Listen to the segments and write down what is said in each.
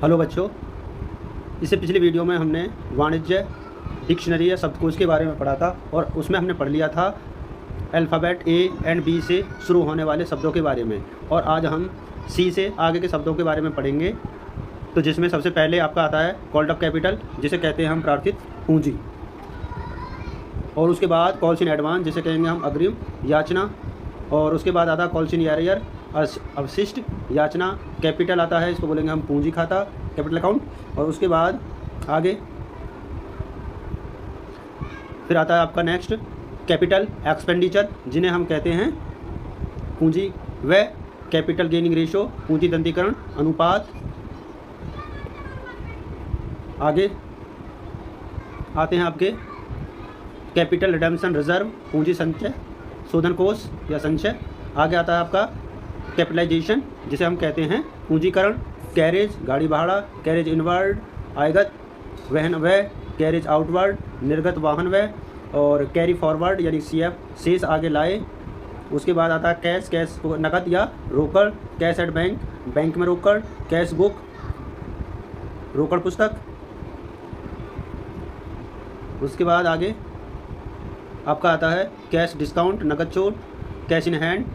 Hello बच्चों, इससे पिछली वीडियो में हमने वाणिज्य डिक्शनरी या शब्दकोश के बारे में पढ़ा था और उसमें हमने पढ़ लिया था अल्फ़ाबेट ए एंड बी से शुरू होने वाले शब्दों के बारे में। और आज हम सी से आगे के शब्दों के बारे में पढ़ेंगे। तो जिसमें सबसे पहले आपका आता है कॉल्ड अप कैपिटल, जिसे कहते हैं हम प्रार्थित पूंजी। और उसके बाद कॉल्स इन एडवांस, जिसे कहेंगे हम अग्रिम याचना। और उसके बाद आता है कॉल्स इन एरियर, अवशिष्ट याचना। कैपिटल आता है, इसको बोलेंगे हम पूंजी खाता, कैपिटल अकाउंट। और उसके बाद आगे फिर आता है आपका नेक्स्ट कैपिटल एक्सपेंडिचर, जिन्हें हम कहते हैं पूंजी व कैपिटल गेनिंग रेशो, पूंजी दंतीकरण अनुपात। आगे आते हैं आपके कैपिटल रिडेम्पशन रिजर्व, पूंजी संचय शोधन कोष या संचय। आगे आता है आपका कैपिटलाइजेशन, जिसे हम कहते हैं पूंजीकरण। कैरेज गाड़ी भाड़ा, कैरेज इनवर्ड आयगत वहन व्यय, कैरेज आउटवर्ड निर्गत वाहन व्यय। और कैरी फॉरवर्ड यानी CF शेष आगे लाए। उसके बाद आता है कैश, कैश नकद या रोकड़, कैश एट बैंक बैंक में रोकड़, कैश बुक रोकड़ पुस्तक। उसके बाद आगे आपका आता है कैश डिस्काउंट नकद छूट, कैश इन हैंड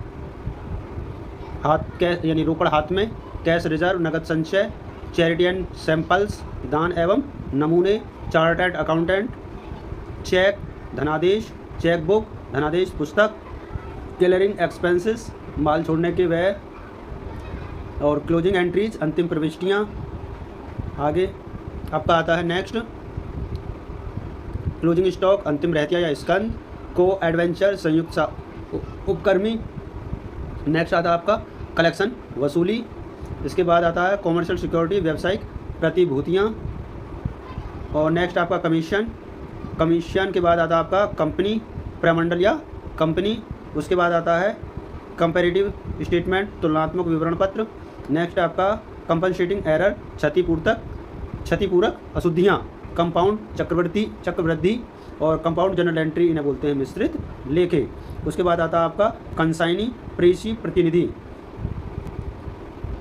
हाथ कैश यानी रोकड़ हाथ में, कैश रिजर्व नकद संचय, चैरिटी एंड सैंपल्स दान एवं नमूने, चार्टर्ड अकाउंटेंट, चेक धनादेश, चेक बुक धनादेश पुस्तक, क्लियरिंग एक्सपेंसेस माल छोड़ने के व्यय। और क्लोजिंग एंट्रीज अंतिम प्रविष्टियाँ। आगे आपका आता है नेक्स्ट क्लोजिंग स्टॉक अंतिम रहतिया या स्कंद, को एडवेंचर संयुक्त उपकर्मी। नेक्स्ट आता है आपका कलेक्शन वसूली। इसके बाद आता है कॉमर्शियल सिक्योरिटी व्यावसायिक प्रतिभूतियाँ। और नेक्स्ट आपका कमीशन, कमीशन के बाद आता है आपका कंपनी प्रमंडल या कंपनी। उसके बाद आता है कंपैरेटिव स्टेटमेंट तुलनात्मक विवरण पत्र। नेक्स्ट आपका कंपनसेटिंग एरर क्षतिपूरक अशुद्धियाँ, कंपाउंड चक्रवृद्धि और कंपाउंड जनरल एंट्री, इन्हें बोलते हैं मिश्रित लेखे। उसके बाद आता है आपका कंसाइनी प्रेषी प्रतिनिधि।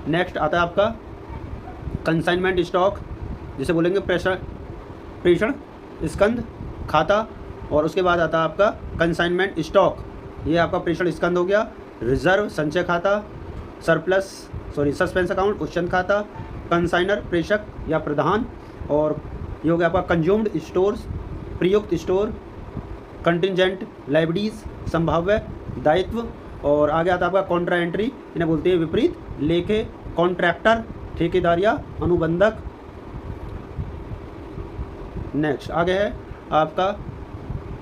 नेक्स्ट आता है आपका कंसाइनमेंट स्टॉक, जिसे बोलेंगे प्रेषण स्कंद खाता। और उसके बाद आता है आपका कंसाइनमेंट स्टॉक, ये आपका प्रेषण स्कंद हो गया। रिजर्व संचय खाता, सस्पेंस अकाउंट उच्चन खाता, कंसाइनर प्रेषक या प्रधान। और ये हो गया आपका कंज्यूम्ड स्टोर्स प्रयुक्त स्टोर, कंटिजेंट लाइबिलिटीज संभाव्य दायित्व। और आगे आता है आपका कॉन्ट्रा एंट्री, इन्हें बोलते हैं विपरीत लेखे, कॉन्ट्रैक्टर ठेकेदार या अनुबंधक। नेक्स्ट आगे है आपका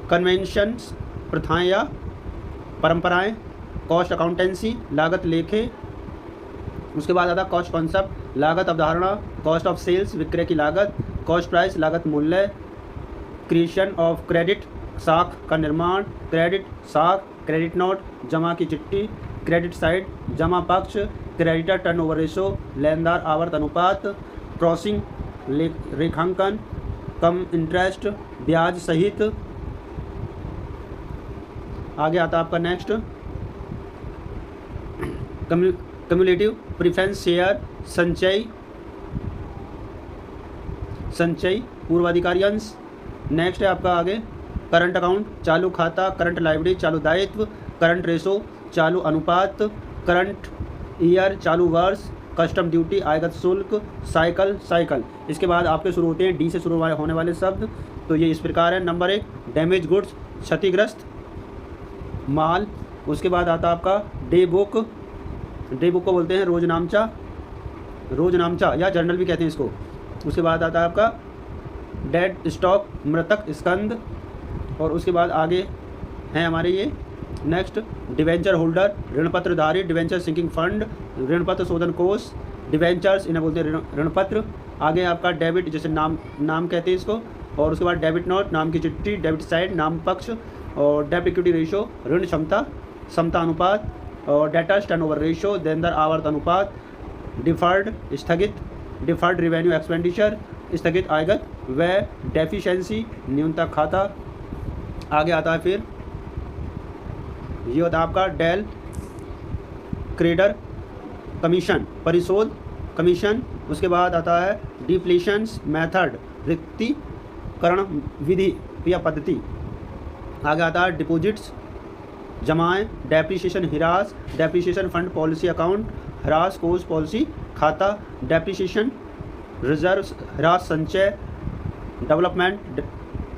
कन्वेंशंस प्रथाएं या परंपराएं, कॉस्ट अकाउंटेंसी लागत लेखे। उसके बाद आता है कॉस्ट कॉन्सेप्ट लागत अवधारणा, कॉस्ट ऑफ सेल्स विक्रय की लागत, कॉस्ट प्राइस लागत मूल्य, क्रिएशन ऑफ क्रेडिट साख का निर्माण, क्रेडिट साख, क्रेडिट नोट जमा की चिट्ठी, क्रेडिट साइड जमा पक्ष, क्रेडिटर टर्नओवर रेशो लेनदार आवर्त अनुपात, क्रॉसिंग रेखांकन, कम इंटरेस्ट ब्याज सहित। आगे आता है आपका नेक्स्ट कम्युलेटिव प्रेफरेंस शेयर संचयी पूर्वाधिकारी अंश। नेक्स्ट है आपका आगे करंट अकाउंट चालू खाता, करंट लायबिलिटी चालू दायित्व, करंट रेशो चालू अनुपात, करंट ईयर चालू वर्ष, कस्टम ड्यूटी आयगत शुल्क, साइकिल। इसके बाद आपके शुरू होते हैं डी से शुरू होने वाले शब्द। तो ये इस प्रकार है। नंबर 1 डैमेज गुड्स क्षतिग्रस्त माल। उसके बाद आता आपका डे बुक को बोलते हैं रोजनामचा या जर्नल भी कहते हैं इसको। उसके बाद आता है आपका डेड स्टॉक मृतक स्कंद। और उसके बाद आगे हैं हमारे ये नेक्स्ट डिवेंचर होल्डर ऋणपत्रधारी, डिवेंचर सिंकिंग फंड, ऋणपत्र शोधन कोष, डिवेंचर्स इन्हें बोलते हैं ऋणपत्र। आगे आपका डेबिट, जैसे नाम कहते हैं इसको। और उसके बाद डेबिट नोट नाम की चिट्ठी, डेबिट साइड नाम पक्ष। और डेब्ट इक्विटी रेशो ऋण क्षमता अनुपात। और डेटर्स टर्नओवर रेशो देनदार आवर्त अनुपात। डिफर्ड रिवेन्यू एक्सपेंडिचर स्थगित आयगत व डेफिशिएंसी न्यूनता खाता। आगे आता है फिर ये होता है आपका डेल क्रेडर कमीशन परिशोध कमीशन। उसके बाद आता है डिप्लीशंस मेथड, रिक्तीकरण विधि या पद्धति। आगे आता है डिपॉजिट्स, जमाएं, डेप्रिसिएशन हिरास, डेप्रिसिएशन फंड पॉलिसी अकाउंट, हिरास कोष पॉलिसी खाता, डेप्रिसिएशन रिजर्व, हिरास संचय, डेवलपमेंट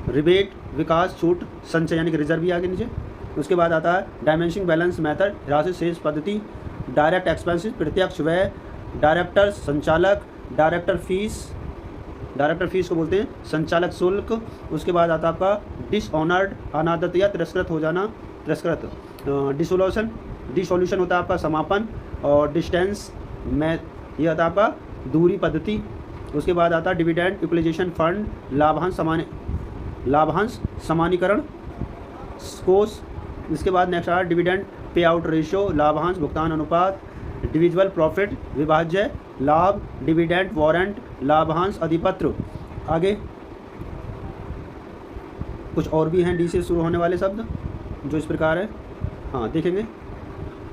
रिबेट, विकास छूट संचय यानी कि रिजर्व भी आगे नीचे। उसके बाद आता है डायमेंशनिंग बैलेंस मेथड, हिरासत शेष पद्धति, डायरेक्ट एक्सपेंसेस प्रत्यक्ष व्यय, डायरेक्टर संचालक, डायरेक्टर फीस को बोलते हैं संचालक शुल्क। उसके बाद आता है आपका डिसऑनर्ड, अनादत या तिरस्कृत हो जाना, डिसोल्यूशन होता है आपका समापन, और डिस्टेंस में ये आता है आपका दूरी पद्धति। उसके बाद आता है डिविडेंड यूटिलाइजेशन फंड, लाभांश समानीकरण कोष। इसके बाद नेक्स्ट आता है डिविडेंड पे आउट रेशियो, लाभांश भुगतान अनुपात, डिविजुअल प्रॉफिट विभाज्य लाभ, डिविडेंड वारंट, लाभांश अधिपत्र। आगे कुछ और भी हैं डी से शुरू होने वाले शब्द जो इस प्रकार है, हाँ देखेंगे।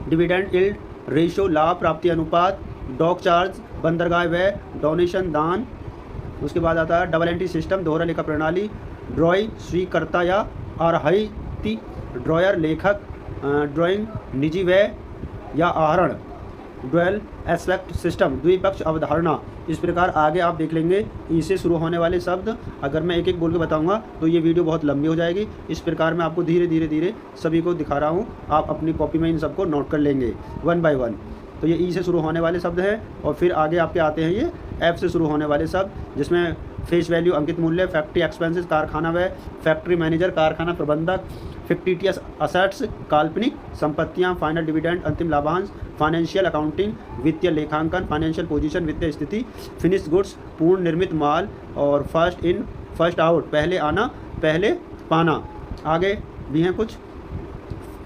डिविडेंड यील्ड रेशियो, लाभ प्राप्ति अनुपात, डॉक चार्ज बंदरगाह व्यय, डोनेशन दान। उसके बाद आता है डबल एंट्री सिस्टम, दोहरा लेखा प्रणाली, ड्रॉय स्वीकर्ता या अर्हति, ड्रॉयर लेखक, ड्राइंग निजी व्यय या आहरण, ड्वेल एस्पेक्ट सिस्टम, द्विपक्ष अवधारणा। इस प्रकार आगे आप देख लेंगे ई से शुरू होने वाले शब्द। अगर मैं एक एक बोल के बताऊंगा तो ये वीडियो बहुत लंबी हो जाएगी। इस प्रकार मैं आपको धीरे धीरे सभी को दिखा रहा हूँ, आप अपनी कॉपी में इन सबको नोट कर लेंगे वन बाय वन। तो ये ई से शुरू होने वाले शब्द हैं, और फिर आगे आपके आते हैं ये एफ से शुरू होने वाले शब्द, जिसमें फेस वैल्यू अंकित मूल्य, फैक्ट्री एक्सपेंसेस कारखाना व्यय, फैक्ट्री मैनेजर कारखाना प्रबंधक, फिक्टिटियस असेट्स काल्पनिक संपत्तियां, फाइनल डिविडेंड अंतिम लाभांश, फाइनेंशियल अकाउंटिंग वित्तीय लेखांकन, फाइनेंशियल पोजीशन वित्तीय स्थिति, फिनिश गुड्स पूर्ण निर्मित माल, और फर्स्ट इन फर्स्ट आउट पहले आना पहले पाना। आगे भी हैं कुछ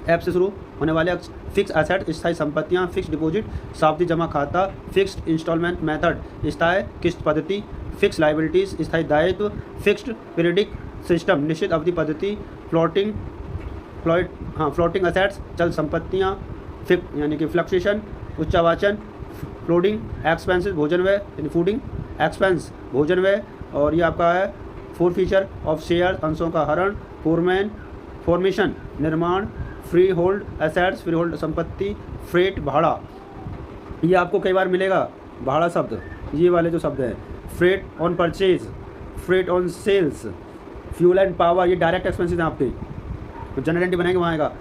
ऐप से शुरू होने वाले फिक्स एसेट स्थायी संपत्तियां, फिक्स डिपॉजिट सावधि जमा खाता, फिक्स्ड इंस्टॉलमेंट मेथड स्थायी किस्त पद्धति, फिक्स लाइबिलिटीज स्थायी दायित्व, फिक्स्ड पीरियडिक सिस्टम निश्चित अवधि पद्धति, फ्लोटिंग एसेट्स चल संपत्तियां, यानी कि फ्लक्चुएशन, उच्चावाचन, फ्लोटिंग एक्सपेंसेस भोजन व्यय यानी फूडिंग एक्सपेंस भोजन व्यय, और ये आपका है फोर फीचर ऑफ शेयर अंशों का हरण, फॉर्मेशन निर्माण, free hold assets free hold संपत्ति, फ्रेट भाड़ा, ये आपको कई बार मिलेगा भाड़ा शब्द, ये वाले जो शब्द हैं, freight on purchase, freight on sales, fuel and power, ये डायरेक्ट एक्सपेंसेस हैं आपके, तो जनरल एंट्री बनाएंगे वहाँ आएगा।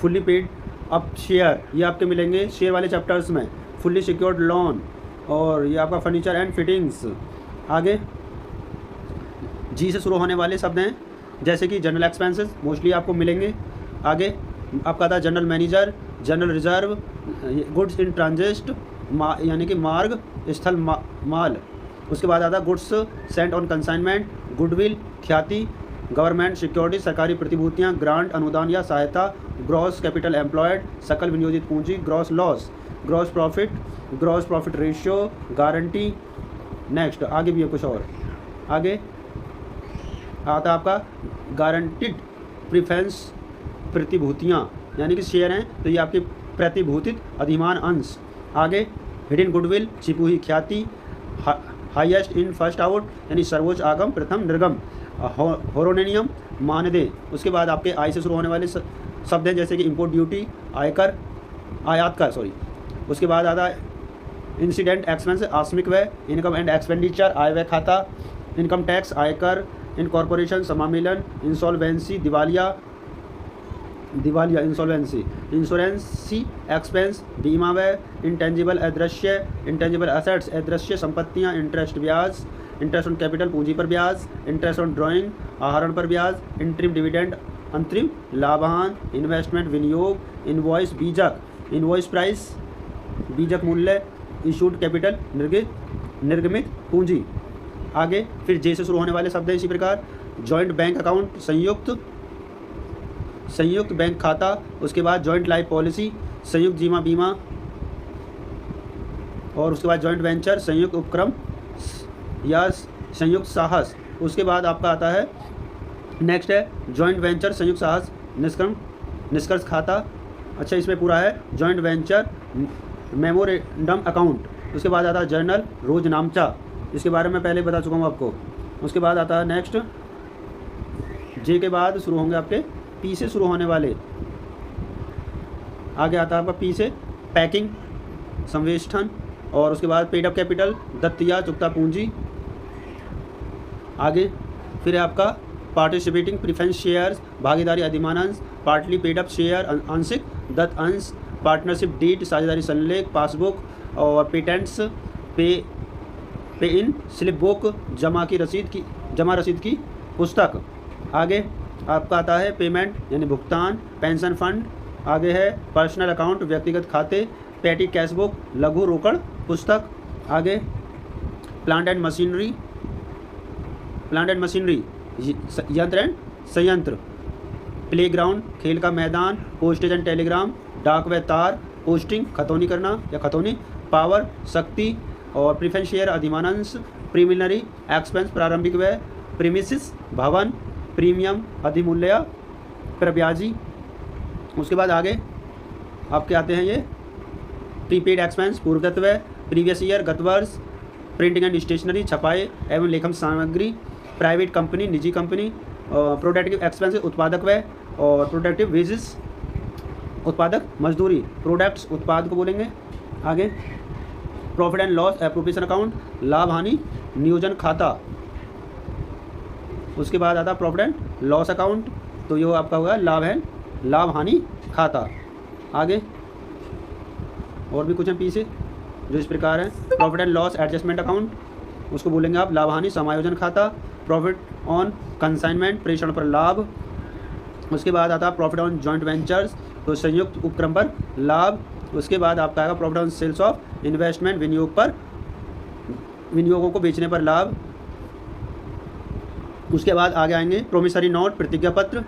फुल्ली पेड अप शेयर, ये आपके मिलेंगे शेयर वाले चैप्टर्स में, फुल्ली सिक्योर्ड लोन, और ये आपका फर्नीचर एंड फिटिंग्स। आगे जी से शुरू होने वाले शब्द हैं, जैसे कि जनरल एक्सपेंसेस मोस्टली आपको मिलेंगे। आगे आपका आता है general manager, general reserve, goods in transit यानी कि मार्ग स्थल माल। उसके बाद आता है goods Saint on consignment, goodwill ख्याति, गवर्नमेंट सिक्योरिटी सरकारी प्रतिभूतियाँ, ग्रांट अनुदान या सहायता, ग्रॉस कैपिटल एम्प्लॉयड सकल विनियोजित पूंजी, gross loss, gross profit ratio, guarantee. Next आगे भी है कुछ और, आगे आता है आपका गारंटीड प्रिफरेंस प्रतिभूतियाँ यानी कि शेयर हैं तो ये आपके प्रतिभूतित अधिमान अंश। आगे हिडन गुडविल छिपी हुई ख्याति, हाईएस्ट इन फर्स्ट आउट यानी सर्वोच्च आगम प्रथम निर्गम, होरोनेनियम मानदेय। उसके बाद आपके आई से शुरू होने वाले शब्द हैं जैसे कि इंपोर्ट ड्यूटी आयात कर उसके बाद आता है इंसिडेंट एक्सपेंस आकस्मिक व्यय, इनकम एंड एक्सपेंडिचर आय व्यय खाता, इनकम टैक्स आयकर, इनकॉर्पोरेशन समामेलन, इंसॉल्वेंसी दिवालिया इंसॉल्वेंसी, इंश्योरेंसी एक्सपेंस बीमा व्यय, इंटेंजिबल एसेट्स अदृश्य संपत्तियां, इंटरेस्ट ब्याज, इंटरेस्ट ऑन कैपिटल पूंजी पर ब्याज, इंटरेस्ट ऑन ड्राइंग आहरण पर ब्याज, इंटरिम डिविडेंड अंतरिम लाभांश, इन्वेस्टमेंट विनियोग, इनवॉइस बीजक, इनवॉइस प्राइस बीजक मूल्य, इशूड कैपिटल निर्गमित पूंजी। आगे फिर जे से शुरू होने वाले शब्द हैं इसी प्रकार, जॉइंट बैंक अकाउंट संयुक्त बैंक खाता, उसके बाद जॉइंट लाइफ पॉलिसी, संयुक्त जीवन बीमा, और उसके बाद जॉइंट वेंचर संयुक्त उपक्रम या संयुक्त साहस। उसके बाद आपका आता है नेक्स्ट है जॉइंट वेंचर संयुक्त साहस निष्कर्ष खाता। अच्छा इसमें पूरा है जॉइंट वेंचर मेमोरेंडम अकाउंट, उसके बाद आता है जर्नल रोजनामचा, इसके बारे में पहले बता चुका हूँ आपको। उसके बाद आता है नेक्स्ट जे के बाद शुरू होंगे आपके पी से शुरू होने वाले। आगे आता है आपका पी से पैकिंग, संवेष्टन, और उसके बाद पेड अप कैपिटल, दत्तिया चुकता पूंजी। आगे फिर है आपका पार्टिसिपेटिंग प्रीफरेंस शेयर्स, भागीदारी अधिमान अंश, पार्टली पेड अप शेयर, आंशिक दत्त अंश, पार्टनरशिप डीड, साझेदारी संलेख, पासबुक और पेटेंट्स, पे इन स्लिप बुक, जमा रसीद की पुस्तक। आगे आपका आता है पेमेंट यानी भुगतान, पेंशन फंड। आगे है पर्सनल अकाउंट, व्यक्तिगत खाते, पेटी कैश बुक, लघु रोकड़ पुस्तक। आगे प्लांट एंड मशीनरी, यंत्र एंड संयंत्र, प्लेग्राउंड खेल का मैदान, पोस्टेज एंड टेलीग्राम, डाक व तार, पोस्टिंग खतौनी करना या खतौनी, पावर शक्ति, और प्रीफरेंस शेयर अधिमानांश, प्रीमिनरी एक्सपेंस प्रारंभिक व्यय, प्रीमिसिस भवन, प्रीमियम अधिमूल्य प्रब्याजी। उसके बाद आगे आपके आते हैं ये प्रीपेड एक्सपेंस पूर्वगत व्यय, प्रीवियस ईयर गत वर्ष, प्रिंटिंग एंड स्टेशनरी छपाई एवं लेखन सामग्री, प्राइवेट कंपनी निजी कंपनी, प्रोडक्टिव एक्सपेंस उत्पादक व्यय, और प्रोडक्टिव वेजेस उत्पादक मजदूरी, प्रोडक्ट्स उत्पाद को बोलेंगे। आगे profit and loss appropriation account, लाभ हानि नियोजन खाता। उसके बाद आता प्रॉफिट एंड लॉस अकाउंट, तो ये आपका होगा लाभ हानि खाता। आगे और भी कुछ हैं पी से जो इस प्रकार है, profit and loss adjustment account, उसको बोलेंगे आप लाभ हानि समायोजन खाता, प्रॉफिट ऑन कंसाइनमेंट प्रेषण पर लाभ। उसके बाद आता है प्रॉफिट ऑन जॉइंट वेंचर्स, तो संयुक्त उपक्रम पर लाभ। उसके बाद आपका आएगा profit on sales of investment, विनियोगों को बेचने पर लाभ। उसके बाद आगे आएंगे प्रोमिसरी नोट प्रतिज्ञा पत्र,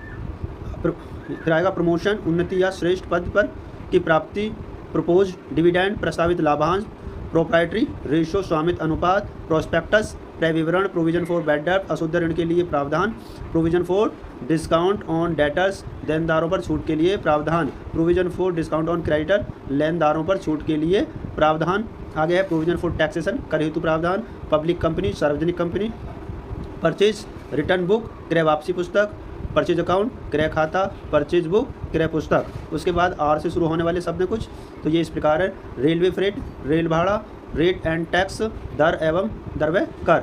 फिर आएगा प्रमोशन उन्नति या श्रेष्ठ पद पर की प्राप्ति, प्रपोज डिविडेंड प्रस्तावित लाभांश, प्रोप्राइटरी रेशो स्वामित्व अनुपात, प्रोस्पेक्टस क्रय विवरण, प्रोविजन फॉर बैड डेट अशुद्ध ऋण के लिए प्रावधान, provision for discount on debtors देनदारों पर छूट के लिए प्रावधान, provision for discount on creditor लेनदारों पर छूट के लिए प्रावधान। आगे है प्रोविजन फॉर टैक्सेशन कर हेतु प्रावधान, पब्लिक कंपनी सार्वजनिक कंपनी, परचेज रिटर्न बुक क्रय वापसी पुस्तक, परचेज अकाउंट क्रय खाता, परचेज बुक क्रय पुस्तक। उसके बाद आर से शुरू होने वाले शब्द हैं कुछ, तो ये इस प्रकार है रेलवे फ्रेट, रेल भाड़ा, रेट एंड टैक्स दर एवं दर व कर।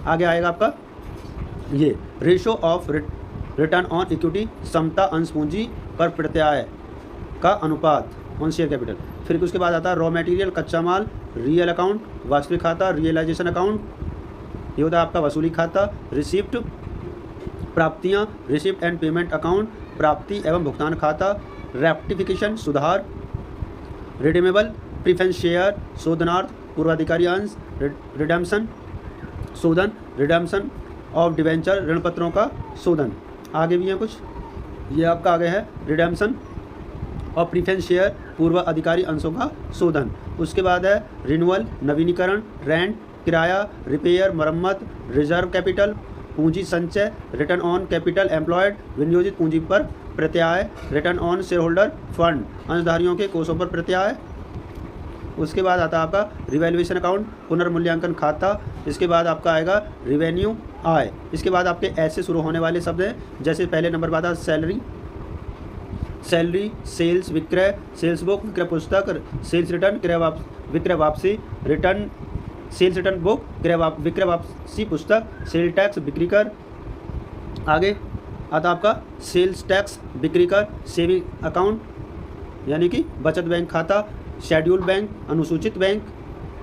आगे आएगा आपका ये ratio of return on equity, समता अंश पूंजी पर प्रत्याय का अनुपात ऑन शेयर कैपिटल। फिर उसके बाद आता है रॉ मटेरियल कच्चा माल, रियल अकाउंट, वास्तविक खाता, रियलाइजेशन अकाउंट, ये होता है आपका वसूली खाता, रिसिप्ट प्राप्तियाँ, रिसिप्ट एंड पेमेंट अकाउंट, प्राप्ति एवं भुगतान खाता, रेक्टिफिकेशन सुधार, रिडीमेबल प्रीफरेंस शेयर शोधनार्थ पूर्वाधिकारी अंश, रिडेम्पशन शोधन, रिडेम्पशन ऑफ डिवेंचर ऋण पत्रों का शोधन। आगे भी है कुछ, ये आपका आगे है रिडेम्पशन और प्रीफरेंस शेयर पूर्व अधिकारी अंशों का शोधन। उसके बाद है रिन्यूअल नवीनीकरण, रेंट किराया, रिपेयर मरम्मत, रिजर्व कैपिटल पूंजी संचय, रिटर्न ऑन कैपिटल एम्प्लॉयड विनियोजित पूंजी पर प्रत्याय, return on shareholder fund अंशधारियों के कोषों पर प्रत्याय। उसके बाद आता है आपका रिवैल्यूएशन अकाउंट पुनर्मूल्यांकन खाता। इसके बाद आपका आएगा रिवेन्यू आय। इसके बाद आपके ऐसे शुरू होने वाले शब्द हैं जैसे पहले नंबर पर आता है सैलरी, सेल्स विक्रय, सेल्स बुक विक्रय पुस्तक, सेल्स रिटर्न विक्रय वापसी, रिटर्न सेल्स रिटर्न बुक विक्रय वापसी पुस्तक, सेल टैक्स बिक्री कर। आगे आता आपका सेल्स टैक्स बिक्री कर, सेविंग अकाउंट यानी कि बचत बैंक खाता, शेड्यूल बैंक, अनुसूचित बैंक,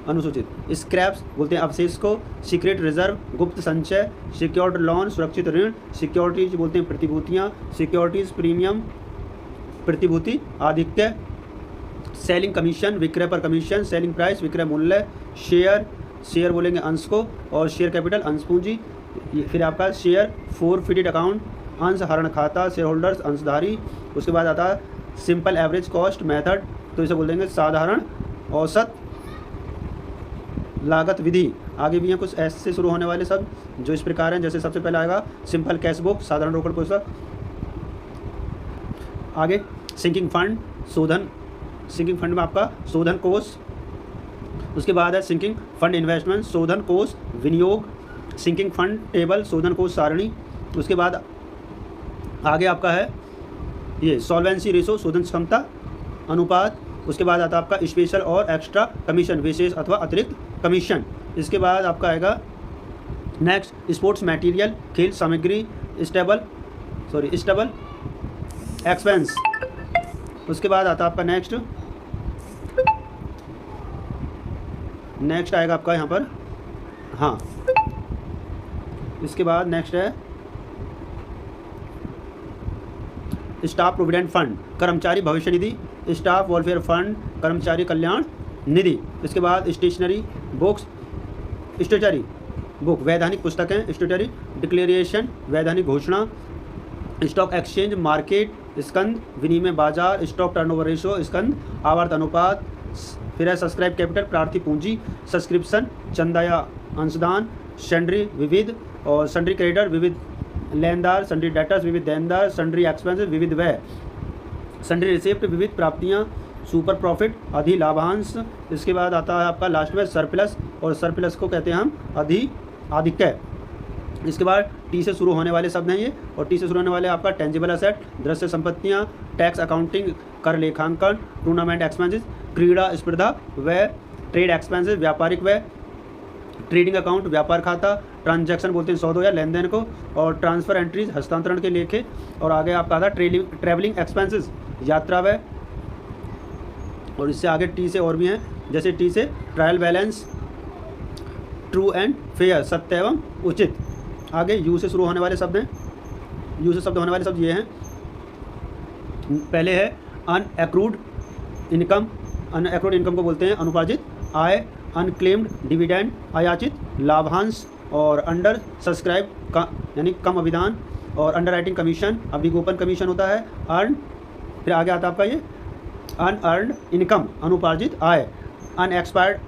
अनुसूचित स्क्रैप्स बोलते हैं अवशेष को, सीक्रेट रिजर्व गुप्त संचय, सिक्योर्ड लोन सुरक्षित ऋण, सिक्योरिटीज बोलते हैं प्रतिभूतियाँ, सिक्योरिटीज प्रीमियम प्रतिभूति आधिक्य, सेलिंग कमीशन विक्रय पर कमीशन, सेलिंग प्राइस विक्रय मूल्य, शेयर बोलेंगे अंश को, और शेयर कैपिटल अंश पूंजी। फिर आपका शेयर फोरफिटेड अकाउंट अंश हरण खाता, शेयर होल्डर्स अंशधारी। उसके बाद आता है सिंपल एवरेज कॉस्ट मेथड, तो इसे बोल देंगे साधारण औसत लागत विधि। आगे भी हैं कुछ ऐसे शुरू होने वाले सब जो इस प्रकार हैं, जैसे सबसे पहले आएगा सिंपल कैश बुक साधारण रोकड़ पुस्तक। आगे सिंकिंग फंड शोधन, सिंकिंग फंड में आपका शोधन कोष उसके बाद है सिंकिंग फंड इन्वेस्टमेंट, शोधन कोष विनियोग, सिंकिंग फंड टेबल, शोधन कोष सारणी। उसके बाद आगे आपका है ये सॉल्वेंसी रेशो, शोधन क्षमता अनुपात। उसके बाद आता है आपका स्पेशल और एक्स्ट्रा कमीशन, विशेष अथवा अतिरिक्त कमीशन। इसके बाद आपका आएगा नेक्स्ट स्पोर्ट्स मटेरियल, खेल सामग्री, स्टेबल एक्सपेंस। उसके बाद आता है आपका नेक्स्ट आएगा आपका यहाँ पर, हाँ इसके बाद नेक्स्ट है स्टाफ प्रोविडेंट फंड, कर्मचारी भविष्य निधि, स्टाफ वेलफेयर फंड, कर्मचारी कल्याण निधि। इसके बाद स्टेशनरी बुक, वैधानिक पुस्तकें, स्टेटरी डिक्लेरेशन, वैधानिक घोषणा, स्टॉक एक्सचेंज मार्केट, स्कंद विनिमय बाजार, स्टॉक टर्नओवर रेशो, स्कंद आवर्त अनुपात, फिर है सब्सक्राइब कैपिटल, प्रार्थी पूंजी, सब्सक्रिप्शन, चंदा या अंशदान, सन्ड्री विविध और सन्ड्री क्रेडिटर, विविध लेनदार, सन्ड्री डेटर्स, विविध देनदार, सन्ड्री एक्सपेंसेस, विविध व्यय, सन्ड्री रिसिप्ट, विविध प्राप्तियां, सुपर प्रॉफिट, अधि लाभांश। इसके बाद आता है आपका लास्ट में सरप्लस, और सरप्लस को कहते हैं हम आधिक्य। इसके बाद टी से शुरू होने वाले शब्द हैं ये, और टी से शुरू होने वाले आपका टेंजिबल एसेट, दृश्य संपत्तियां, टैक्स अकाउंटिंग, कर लेखांकन, टूर्नामेंट एक्सपेंसेस, क्रीड़ा स्पर्धा व्यय, ट्रेड एक्सपेंसेस, व्यापारिक व्यय, ट्रेडिंग अकाउंट, व्यापार खाता, ट्रांजैक्शन बोलते हैं सौदों या लेन देन को, और ट्रांसफ़र एंट्रीज, हस्तांतरण के लेखे। और आगे आपका आता ट्रैवलिंग एक्सपेंसेस, यात्रा व्यय। और इससे आगे टी से और भी हैं, जैसे टी से trial balance, true and fair, सत्य एवं उचित। आगे यू से शुरू होने वाले शब्द हैं, यू से शब्द होने वाले शब्द ये हैं। पहले है अनएक्रूड इनकम, अनएक्रूड इनकम को बोलते हैं अनुपार्जित आय, अनक्लेम्ड डिविडेंड, अयाचित लाभांश, और अंडर सब्सक्राइब का यानी कम अभिदान, और अंडर राइटिंग कमीशन, अभिगोपन कमीशन होता है, अर्न। फिर आगे आता है आपका ये अनअर्नड इनकम, अनुपार्जित आय, अनएक्सपायर्ड,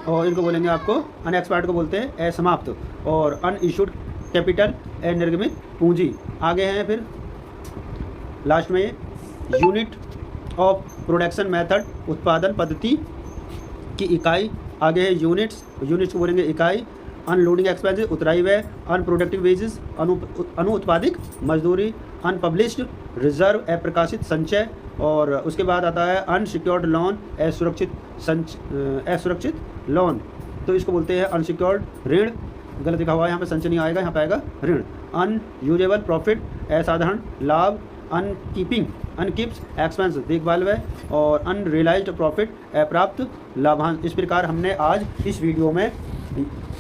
और इनको बोलेंगे आपको अनएक्सपायर्ड को बोलते हैं असमाप्त, और अनइशूड कैपिटल, अनिर्गमित पूंजी। आगे हैं फिर लास्ट में यूनिट ऑफ प्रोडक्शन मेथड, उत्पादन पद्धति की इकाई। आगे है यूनिट्स को बोलेंगे इकाई। अनलोडिंग एक्सपेंसेस, उतराई व्यय, अनप्रोडक्टिव वेजेस, अनुत्पादिक मजदूरी, अनपब्लिश्ड रिजर्व, अप्रकाशित संचय। और उसके बाद आता है अनसिक्योर्ड लोन, असुरक्षित लोन, तो इसको बोलते हैं अनसिक्योर्ड ऋण। गलत लिखा हुआ है यहाँ पे, संचय नहीं आएगा, यहाँ पे आएगा ऋण। अनयूजेबल प्रॉफिट, असाधारण लाभ, अनकीप्स एक्सपेंस, देखभाल व्यय, और अनरियलाइज्ड प्रॉफिट, अप्राप्त लाभांश। इस प्रकार हमने आज इस वीडियो में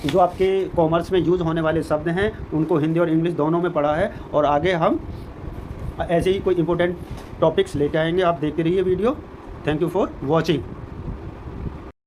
जो आपके कॉमर्स में यूज़ होने वाले शब्द हैं उनको हिंदी और इंग्लिश दोनों में पढ़ा है, और आगे हम ऐसे ही कोई इंपॉर्टेंट टॉपिक्स लेके आएंगे। आप देखते रहिए video. Thank you for watching.